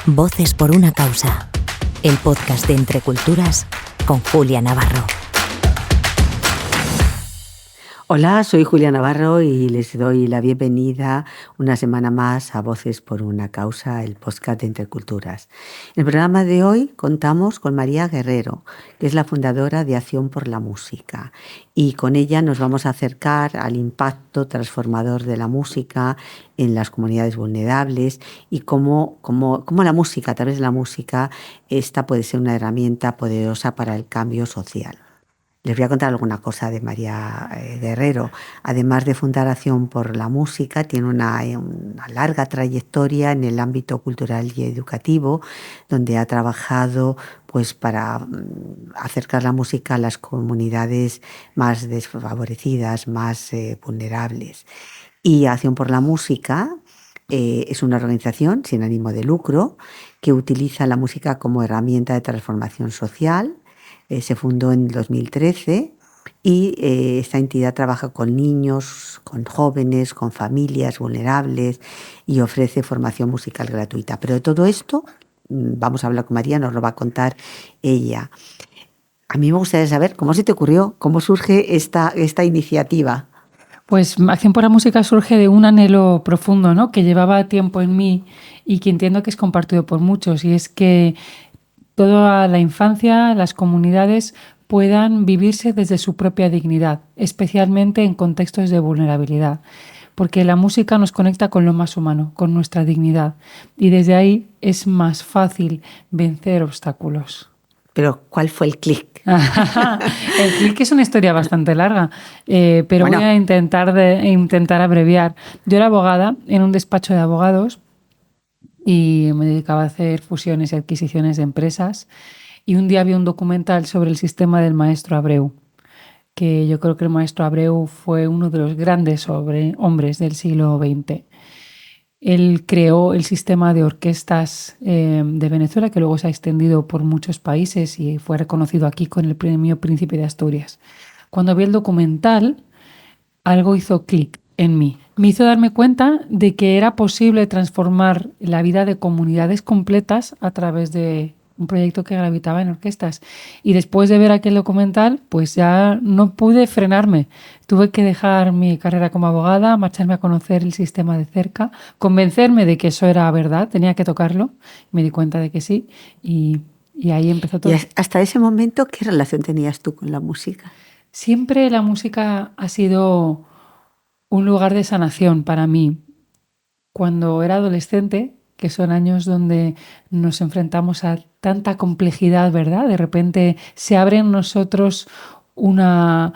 Voces por una causa, el podcast de Entre Culturas con Julia Navarro. Hola, soy Julia Navarro y les doy la bienvenida una semana más a Voces por una causa, el podcast de Entre Culturas. En el programa de hoy contamos con María Guerrero, que es la fundadora de Acción por la Música, y con ella nos vamos a acercar al impacto transformador de la música en las comunidades vulnerables y cómo la música, a través de la música, esta puede ser una herramienta poderosa para el cambio social. Les voy a contar alguna cosa de María Guerrero. Además de fundar Acción por la Música, tiene una larga trayectoria en el ámbito cultural y educativo, donde ha trabajado pues, para acercar la música a las comunidades más desfavorecidas, más vulnerables. Y Acción por la Música es una organización sin ánimo de lucro que utiliza la música como herramienta de transformación social. Se fundó en 2013 y esta entidad trabaja con niños, con jóvenes, con familias vulnerables y ofrece formación musical gratuita. Pero de todo esto vamos a hablar con María, nos lo va a contar ella. A mí me gustaría saber cómo se te ocurrió, cómo surge esta iniciativa. Pues Acción por la Música surge de un anhelo profundo, ¿no?, que llevaba tiempo en mí y que entiendo que es compartido por muchos, y es que toda la infancia, las comunidades puedan vivirse desde su propia dignidad, especialmente en contextos de vulnerabilidad, porque la música nos conecta con lo más humano, con nuestra dignidad, y desde ahí es más fácil vencer obstáculos. Pero, ¿cuál fue el clic? El clic es una historia bastante larga, pero bueno, voy a intentar abreviar. Yo era abogada en un despacho de abogados y me dedicaba a hacer fusiones y adquisiciones de empresas. Y un día vi un documental sobre el sistema del maestro Abreu, que yo creo que el maestro Abreu fue uno de los grandes hombres del siglo XX. Él creó el sistema de orquestas de Venezuela, que luego se ha extendido por muchos países y fue reconocido aquí con el premio Príncipe de Asturias. Cuando vi el documental, algo hizo clic en mí. Me hizo darme cuenta de que era posible transformar la vida de comunidades completas a través de un proyecto que gravitaba en orquestas. Y después de ver aquel documental, pues ya no pude frenarme. Tuve que dejar mi carrera como abogada, marcharme a conocer el sistema de cerca, convencerme de que eso era verdad, tenía que tocarlo. Me di cuenta de que sí y ahí empezó todo. Y hasta ese momento, ¿qué relación tenías tú con la música? Siempre la música ha sido un lugar de sanación para mí. Cuando era adolescente, que son años donde nos enfrentamos a tanta complejidad, ¿verdad? De repente se abre en nosotros una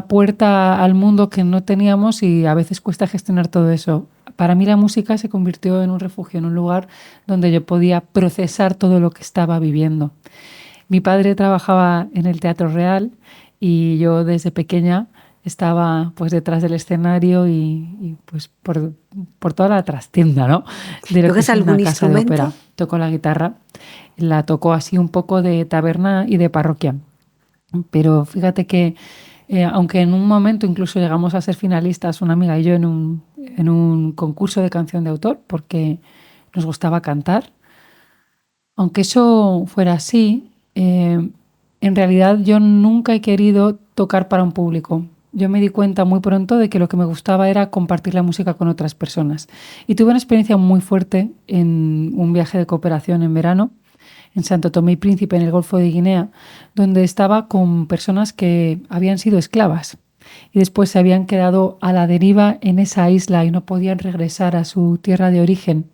puerta al mundo que no teníamos y a veces cuesta gestionar todo eso. Para mí la música se convirtió en un refugio, en un lugar donde yo podía procesar todo lo que estaba viviendo. Mi padre trabajaba en el Teatro Real y yo desde pequeña estaba pues detrás del escenario y pues por toda la trastienda, ¿no? De lo que es algún una casa de instrumento? ópera. Toco la guitarra, la toco así un poco de taberna y de parroquia. Pero fíjate que aunque en un momento incluso llegamos a ser finalistas, una amiga y yo, en un concurso de canción de autor, porque nos gustaba cantar, aunque eso fuera así, en realidad yo nunca he querido tocar para un público. Yo me di cuenta muy pronto de que lo que me gustaba era compartir la música con otras personas. Y tuve una experiencia muy fuerte en un viaje de cooperación en verano en Santo Tomé y Príncipe, en el Golfo de Guinea, donde estaba con personas que habían sido esclavas y después se habían quedado a la deriva en esa isla y no podían regresar a su tierra de origen.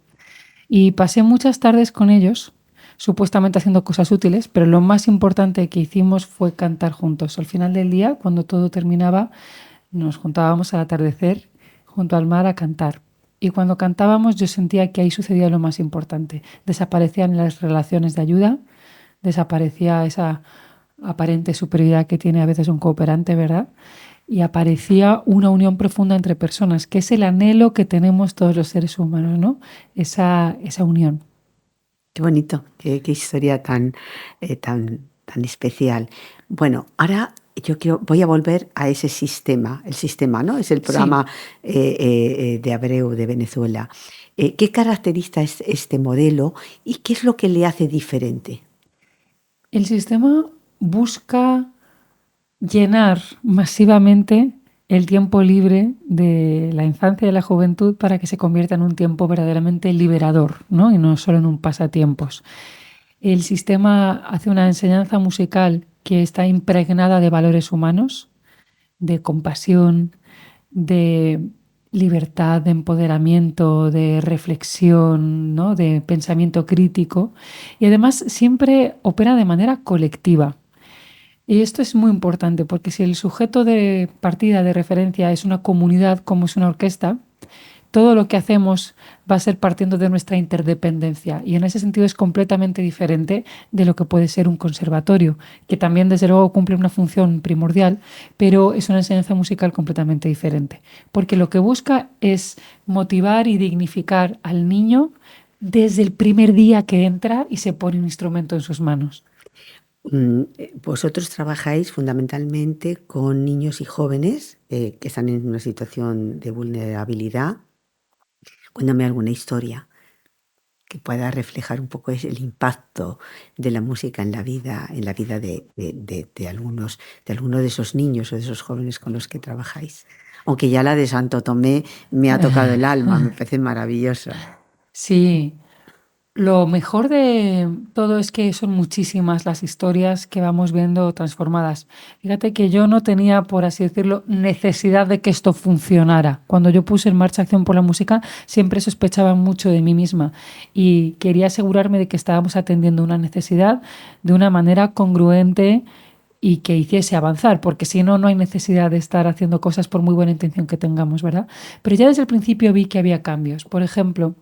Y pasé muchas tardes con ellos, supuestamente haciendo cosas útiles, pero lo más importante que hicimos fue cantar juntos. Al final del día, cuando todo terminaba, nos juntábamos al atardecer junto al mar a cantar. Y cuando cantábamos yo sentía que ahí sucedía lo más importante. Desaparecían las relaciones de ayuda, desaparecía esa aparente superioridad que tiene a veces un cooperante, ¿verdad? Y aparecía una unión profunda entre personas, que es el anhelo que tenemos todos los seres humanos, ¿no? Esa unión. Qué bonito, qué historia tan especial. Bueno, ahora voy a volver a ese sistema, el sistema, ¿no? Es el programa de Abreu de Venezuela. ¿Qué caracteriza este modelo y qué es lo que le hace diferente? El sistema busca llenar masivamente el tiempo libre de la infancia y de la juventud para que se convierta en un tiempo verdaderamente liberador, ¿no? Y no solo en un pasatiempos. El sistema hace una enseñanza musical que está impregnada de valores humanos, de compasión, de libertad, de empoderamiento, de reflexión, ¿no? De pensamiento crítico, y además siempre opera de manera colectiva. Y esto es muy importante porque si el sujeto de partida, de referencia, es una comunidad como es una orquesta, todo lo que hacemos va a ser partiendo de nuestra interdependencia, y en ese sentido es completamente diferente de lo que puede ser un conservatorio, que también desde luego cumple una función primordial, pero es una enseñanza musical completamente diferente, porque lo que busca es motivar y dignificar al niño desde el primer día que entra y se pone un instrumento en sus manos. Vosotros trabajáis fundamentalmente con niños y jóvenes que están en una situación de vulnerabilidad. Cuéntame alguna historia que pueda reflejar un poco el impacto de la música en la vida de algunos, de alguno de esos niños o de esos jóvenes con los que trabajáis. Aunque ya la de Santo Tomé me ha tocado el alma, me parece maravillosa. Sí, lo mejor de todo es que son muchísimas las historias que vamos viendo transformadas. Fíjate que yo no tenía, por así decirlo, necesidad de que esto funcionara. Cuando yo puse en marcha Acción por la Música, siempre sospechaba mucho de mí misma y quería asegurarme de que estábamos atendiendo una necesidad de una manera congruente y que hiciese avanzar, porque si no, no hay necesidad de estar haciendo cosas por muy buena intención que tengamos, ¿verdad? Pero ya desde el principio vi que había cambios. Por ejemplo,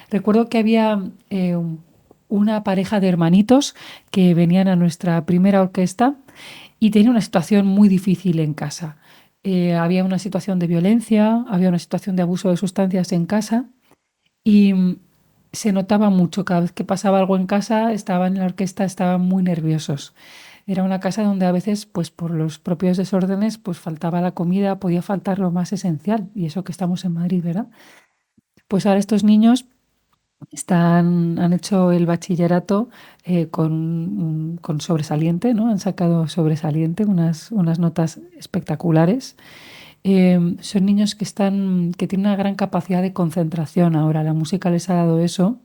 recuerdo que había una pareja de hermanitos que venían a nuestra primera orquesta y tenían una situación muy difícil en casa. Había una situación de violencia, había una situación de abuso de sustancias en casa y se notaba mucho. Cada vez que pasaba algo en casa, estaban en la orquesta, estaban muy nerviosos. Era una casa donde a veces, pues por los propios desórdenes, pues faltaba la comida, podía faltar lo más esencial, y eso que estamos en Madrid, ¿verdad? Pues ahora estos niños han hecho el bachillerato con sobresaliente, ¿no? Han sacado sobresaliente, unas notas espectaculares. Son niños que tienen una gran capacidad de concentración ahora. La música les ha dado eso,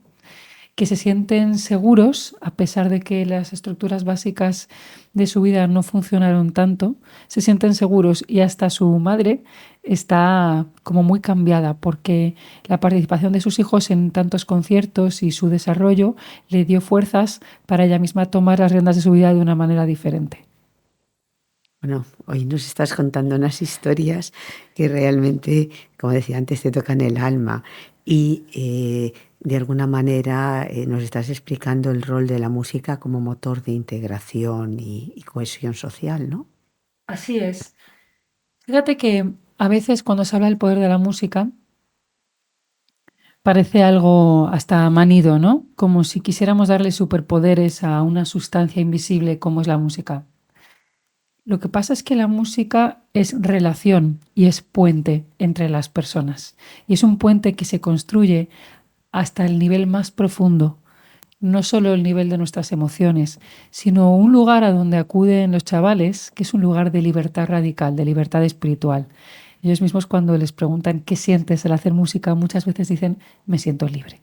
que se sienten seguros, a pesar de que las estructuras básicas de su vida no funcionaron tanto, se sienten seguros, y hasta su madre está como muy cambiada porque la participación de sus hijos en tantos conciertos y su desarrollo le dio fuerzas para ella misma tomar las riendas de su vida de una manera diferente. Bueno, hoy nos estás contando unas historias que realmente, como decía antes, te tocan el alma y de alguna manera nos estás explicando el rol de la música como motor de integración y cohesión social, ¿no? Así es. Fíjate que a veces cuando se habla del poder de la música parece algo hasta manido, ¿no? Como si quisiéramos darle superpoderes a una sustancia invisible como es la música. Lo que pasa es que la música es relación y es puente entre las personas. Y es un puente que se construye hasta el nivel más profundo, no solo el nivel de nuestras emociones, sino un lugar a donde acuden los chavales, que es un lugar de libertad radical, de libertad espiritual. Ellos mismos, cuando les preguntan qué sientes al hacer música, muchas veces dicen: me siento libre.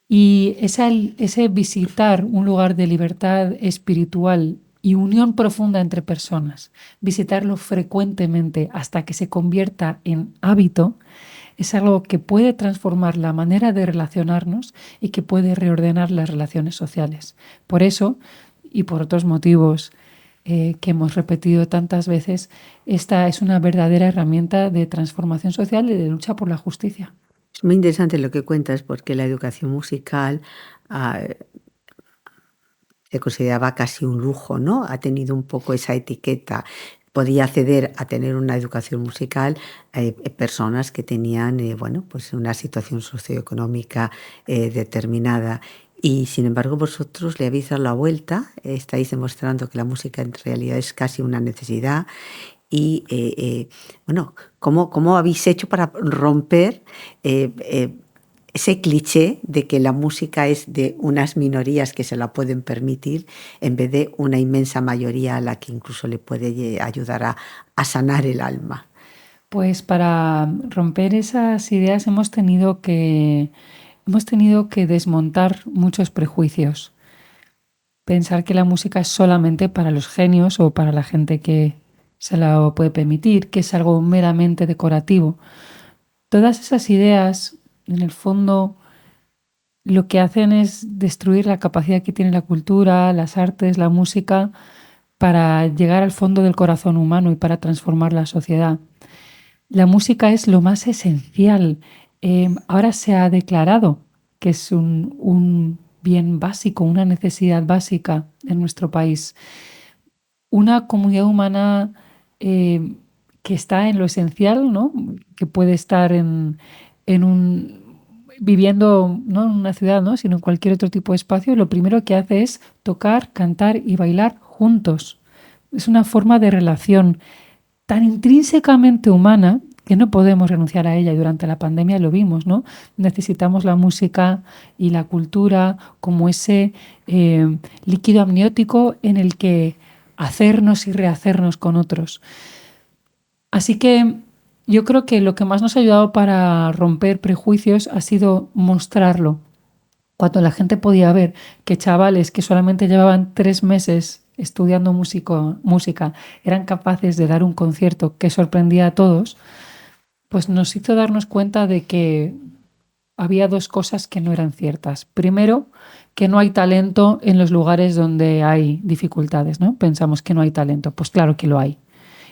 Y ese visitar un lugar de libertad espiritual y unión profunda entre personas, visitarlo frecuentemente hasta que se convierta en hábito, es algo que puede transformar la manera de relacionarnos y que puede reordenar las relaciones sociales. Por eso, y por otros motivos que hemos repetido tantas veces, esta es una verdadera herramienta de transformación social y de lucha por la justicia. Es muy interesante lo que cuentas porque la educación musical ah, se consideraba casi un lujo, ¿no? Ha tenido un poco esa etiqueta. Podía acceder a tener una educación musical personas que tenían, bueno, pues una situación socioeconómica determinada. Y sin embargo vosotros le habéis dado la vuelta, estáis demostrando que la música en realidad es casi una necesidad. Y bueno, ¿cómo habéis hecho para romper ese cliché de que la música es de unas minorías que se la pueden permitir en vez de una inmensa mayoría a la que incluso le puede ayudar a sanar el alma? Pues para romper esas ideas hemos tenido que desmontar muchos prejuicios. Pensar que la música es solamente para los genios o para la gente que se la puede permitir, que es algo meramente decorativo. Todas esas ideas, en el fondo, lo que hacen es destruir la capacidad que tiene la cultura, las artes, la música, para llegar al fondo del corazón humano y para transformar la sociedad. La música es lo más esencial. Ahora se ha declarado que es un bien básico, una necesidad básica en nuestro país. Una comunidad humana que está en lo esencial, ¿no? Que puede estar viviendo no en una ciudad, ¿no? Sino en cualquier otro tipo de espacio, lo primero que hace es tocar, cantar y bailar juntos. Es una forma de relación tan intrínsecamente humana que no podemos renunciar a ella. Y durante la pandemia lo vimos, ¿no? Necesitamos la música y la cultura como ese líquido amniótico en el que hacernos y rehacernos con otros. Así que yo creo que lo que más nos ha ayudado para romper prejuicios ha sido mostrarlo. Cuando la gente podía ver que chavales que solamente llevaban 3 meses estudiando música eran capaces de dar un concierto que sorprendía a todos, pues nos hizo darnos cuenta de que había 2 cosas que no eran ciertas. Primero, que no hay talento en los lugares donde hay dificultades, ¿no? Pensamos que no hay talento. Pues claro que lo hay.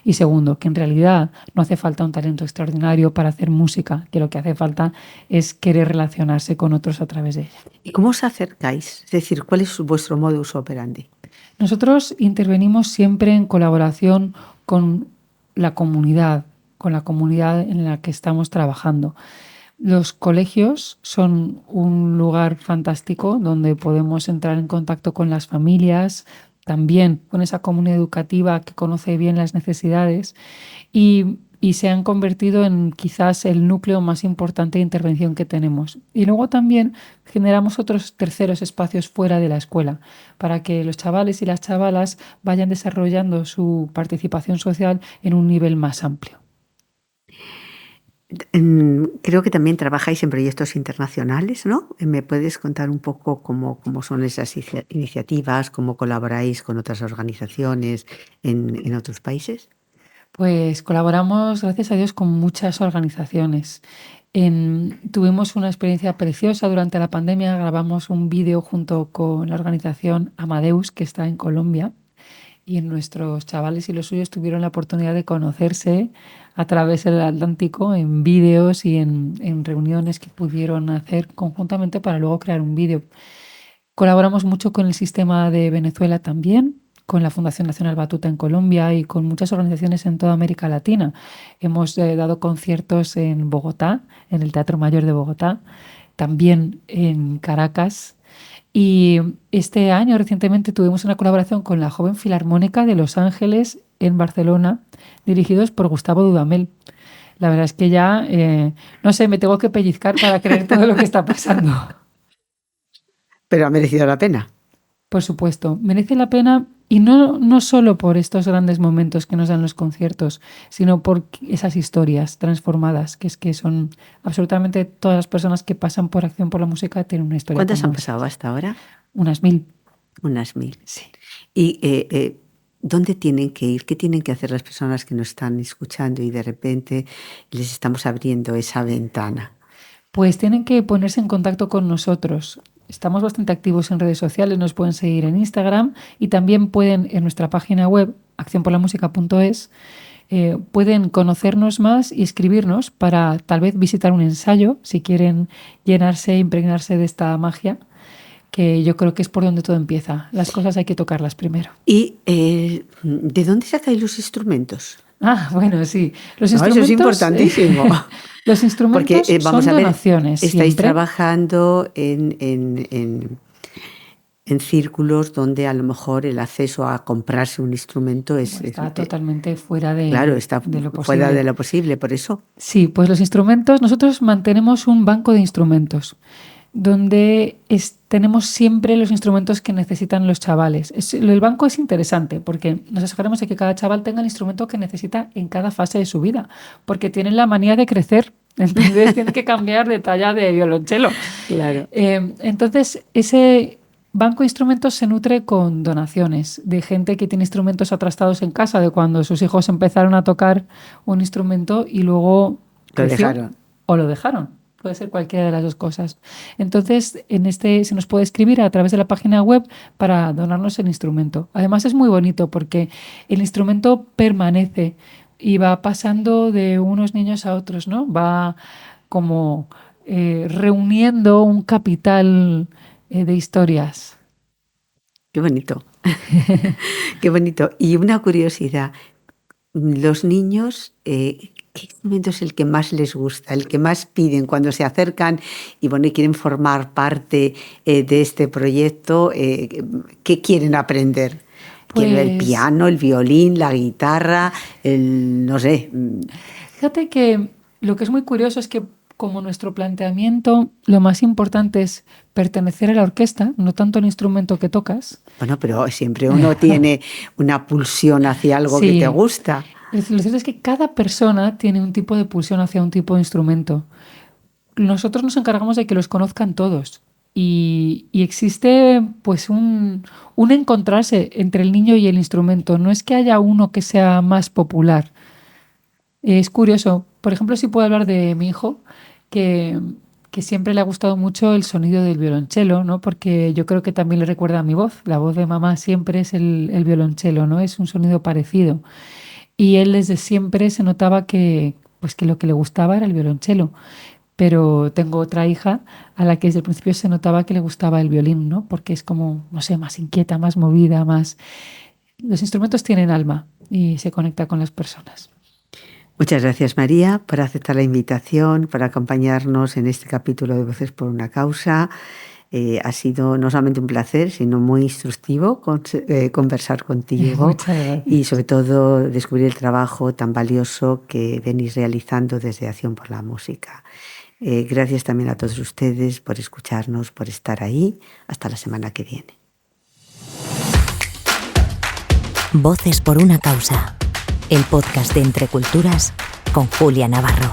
Y segundo, que en realidad no hace falta un talento extraordinario para hacer música, que lo que hace falta es querer relacionarse con otros a través de ella. ¿Y cómo os acercáis? Es decir, ¿cuál es vuestro modus operandi? Nosotros intervenimos siempre en colaboración con la comunidad en la que estamos trabajando. Los colegios son un lugar fantástico donde podemos entrar en contacto con las familias, también con esa comunidad educativa que conoce bien las necesidades y se han convertido en quizás el núcleo más importante de intervención que tenemos. Y luego también generamos otros terceros espacios fuera de la escuela para que los chavales y las chavalas vayan desarrollando su participación social en un nivel más amplio. Creo que también trabajáis en proyectos internacionales, ¿no? ¿Me puedes contar un poco cómo son esas iniciativas, cómo colaboráis con otras organizaciones en otros países? Pues colaboramos, gracias a Dios, con muchas organizaciones. Tuvimos una experiencia preciosa durante la pandemia, grabamos un vídeo junto con la organización Amadeus, que está en Colombia, y nuestros chavales y los suyos tuvieron la oportunidad de conocerse a través del Atlántico en vídeos y en reuniones que pudieron hacer conjuntamente para luego crear un vídeo. Colaboramos mucho con el sistema de Venezuela también, con la Fundación Nacional Batuta en Colombia y con muchas organizaciones en toda América Latina. Hemos dado conciertos en Bogotá, en el Teatro Mayor de Bogotá, también en Caracas. Y este año, recientemente, tuvimos una colaboración con la Joven Filarmónica de Los Ángeles en Barcelona, dirigidos por Gustavo Dudamel. La verdad es que ya, no sé, me tengo que pellizcar para creer todo lo que está pasando. Pero ha merecido la pena. Por supuesto, merece la pena y no solo por estos grandes momentos que nos dan los conciertos, sino por esas historias transformadas, que son absolutamente todas las personas que pasan por Acción por la Música tienen una historia. ¿Cuántas han pasado hasta ahora? Unas 1000. Unas 1000. Sí. ¿Y dónde tienen que ir? ¿Qué tienen que hacer las personas que nos están escuchando y de repente les estamos abriendo esa ventana? Pues tienen que ponerse en contacto con nosotros. Estamos bastante activos en redes sociales, nos pueden seguir en Instagram y también pueden en nuestra página web, accionporlamusica.es, pueden conocernos más y escribirnos para tal vez visitar un ensayo, si quieren llenarse, impregnarse de esta magia, que yo creo que es por donde todo empieza. Las cosas hay que tocarlas primero. ¿Y de dónde sacáis los instrumentos? Ah, bueno, sí. Los instrumentos, eso es importantísimo. Los instrumentos porque, vamos son a ver, donaciones. Estáis siempre trabajando en en círculos donde a lo mejor el acceso a comprarse un instrumento está totalmente fuera de, claro, está de lo posible. Fuera de lo posible, por eso. Sí, pues los instrumentos, nosotros mantenemos un banco de instrumentos donde tenemos siempre los instrumentos que necesitan los chavales. El banco es interesante porque nos aseguramos de que cada chaval tenga el instrumento que necesita en cada fase de su vida, porque tienen la manía de crecer, entonces tienen que cambiar de talla de violonchelo. Claro. Entonces, ese banco de instrumentos se nutre con donaciones de gente que tiene instrumentos atrastados en casa, de cuando sus hijos empezaron a tocar un instrumento y luego dejaron. O lo dejaron. Puede ser cualquiera de las dos cosas. Entonces, se nos puede escribir a través de la página web para donarnos el instrumento. Además, es muy bonito porque el instrumento permanece y va pasando de unos niños a otros, ¿no? Va como reuniendo un capital de historias. Qué bonito. Qué bonito. Y una curiosidad. Los niños, ¿qué instrumento es el que más les gusta, el que más piden cuando se acercan y quieren formar parte de este proyecto? ¿Qué quieren aprender? ¿Quieren el piano, el violín, la guitarra, no sé? Fíjate que lo que es muy curioso es que como nuestro planteamiento, lo más importante es pertenecer a la orquesta, no tanto al instrumento que tocas. Bueno, pero siempre uno tiene una pulsión hacia algo que te gusta. Lo cierto es que cada persona tiene un tipo de pulsión hacia un tipo de instrumento. Nosotros nos encargamos de que los conozcan todos. Y existe pues un encontrarse entre el niño y el instrumento. No es que haya uno que sea más popular. Es curioso. Por ejemplo, si puedo hablar de mi hijo, que siempre le ha gustado mucho el sonido del violonchelo, ¿no? Porque yo creo que también le recuerda a mi voz. La voz de mamá siempre es el violonchelo, ¿no? Es un sonido parecido. Y él desde siempre se notaba que lo que le gustaba era el violonchelo. Pero tengo otra hija a la que desde el principio se notaba que le gustaba el violín, ¿no? Porque es como, no sé, más inquieta, más movida, más... Los instrumentos tienen alma y se conecta con las personas. Muchas gracias, María, por aceptar la invitación, por acompañarnos en este capítulo de Voces por una Causa. Ha sido no solamente un placer, sino muy instructivo conversar contigo y sobre todo descubrir el trabajo tan valioso que venís realizando desde Acción por la Música. Gracias también a todos ustedes por escucharnos, por estar ahí. Hasta la semana que viene. Voces por una Causa, el podcast de Entre Culturas con Julia Navarro.